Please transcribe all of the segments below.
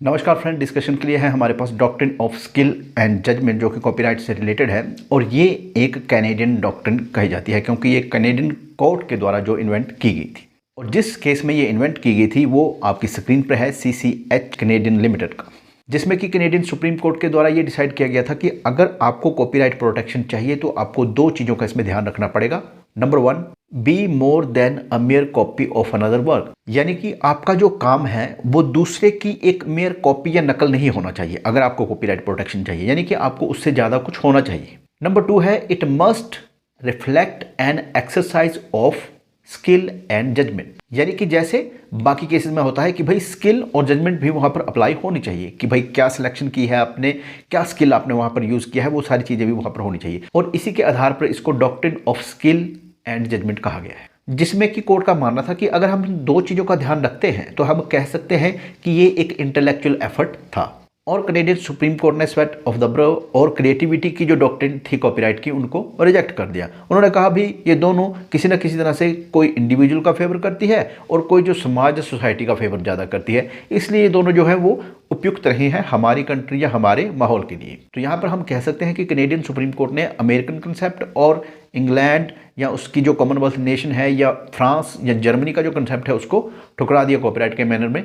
नमस्कार friend, discussion के लिए है हमारे पास doctrine of skill and judgment जो कि कॉपीराइट से रिलेटेड है। और ये एक कैनेडियन डॉक्ट्रिन कही जाती है क्योंकि ये कैनेडियन कोर्ट के द्वारा जो इन्वेंट की गई थी। और जिस केस में ये इन्वेंट की गई थी वो आपकी स्क्रीन पर है CCH कैनेडियन लिमिटेड का, जिसमें कि कैनेडियन सुप्रीम कोर्ट के द्वारा ये डिसाइड किया गया था कि अगर आपको कॉपीराइट प्रोटेक्शन चाहिए तो आपको दो चीज़ों का इसमें ध्यान रखना पड़ेगा। Number 1, be more than a mayor copy of another work, यानी कि आपका जो काम है वो दूसरे की एक मेयर कॉपी या नकल नहीं होना चाहिए अगर आपको कॉपीराइट प्रोटेक्शन चाहिए, यानी कि आपको उससे ज़्यादा कुछ होना चाहिए। नंबर 2 है it must reflect an exercise of skill and judgement, यानी कि जैसे बाकी केसेस में होता है कि भाई स्किल और जजमेंट भी वहां पर अप्लाई होनी चाहिए कि भाई क्या सिलेक्शन की है आपने, क्या स्किल आपने वहां पर यूज किया है, वो सारी चीजें भी वहां पर होनी चाहिए। और इसी के आधार पर इसको doctrine of skill and judgement कहा गया है, जिसमें कि कोर्ट का मानना था कि अगर हम दो चीजों का ध्यान रखते हैं तो हम कह सकते हैं कि ये एक इंटेलेक्चुअल एफर्ट था। और कैनेडियन सुप्रीम कोर्ट ने स्वेट ऑफ द ब्रो और क्रिएटिविटी की जो डॉक्ट्रिन थी कॉपीराइट की उनको रिजेक्ट कर दिया। उन्होंने कहा भी ये दोनों किसी न किसी तरह से कोई इंडिविजुअल का फेवर करती है और कोई जो समाज सोसाइटी का फेवर ज़्यादा करती है, इसलिए ये दोनों जो है वो उपयुक्त रहे हैं हमारी कंट्री या हमारे माहौल के लिए। तो यहाँ पर हम कह सकते हैं कि कैनेडियन सुप्रीम कोर्ट ने अमेरिकन कंसेप्ट और इंग्लैंड या उसकी जो कॉमनवेल्थ नेशन है या फ्रांस या जर्मनी का जो कंसेप्ट है उसको ठुकरा दिया कॉपीराइट के मैनर में।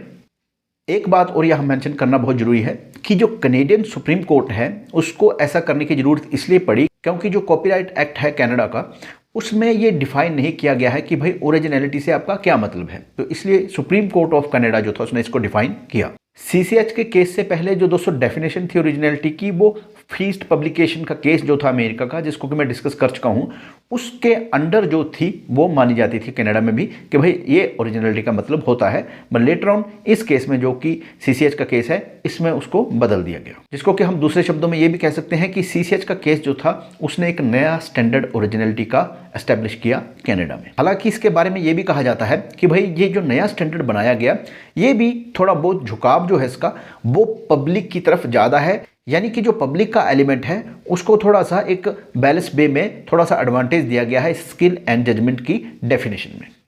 एक बात और यह मेंशन करना बहुत जरूरी है कि जो कैनेडियन सुप्रीम कोर्ट है उसको ऐसा करने की जरूरत इसलिए पड़ी क्योंकि जो कॉपीराइट एक्ट है कनाडा का उसमें ये डिफाइन नहीं किया गया है कि भाई ओरिजिनलिटी से आपका क्या मतलब है। तो इसलिए सुप्रीम कोर्ट ऑफ कनाडा जो था उसने इसको डिफाइन किया। CCH के केस से पहले जो दोस्तों डेफिनेशन थी ओरिजिनलिटी की, वो फीस्ट पब्लिकेशन का केस जो था अमेरिका का, जिसको कि मैं डिस्कस कर चुका हूं, उसके अंडर जो थी वो मानी जाती थी कनाडा में भी कि भाई ये ओरिजिनलिटी का मतलब होता है। बट लेटर ऑन इस केस में जो कि CCH का केस है इसमें उसको बदल दिया गया, जिसको कि हम दूसरे शब्दों में ये भी कह सकते हैं कि CCH का केस जो था उसने एक नया स्टैंडर्ड ओरिजिनलिटी का एस्टेब्लिश किया कनाडा में। हालांकि इसके बारे में ये भी कहा जाता है कि भाई ये जो नया स्टैंडर्ड बनाया गया ये भी थोड़ा बहुत झुकाव जो है इसका वो पब्लिक की तरफ ज़्यादा है, यानी कि जो पब्लिक का एलिमेंट है उसको थोड़ा सा एक बैलेंस वे में थोड़ा सा एडवांटेज दिया गया है स्किल एंड जजमेंट की डेफिनेशन में।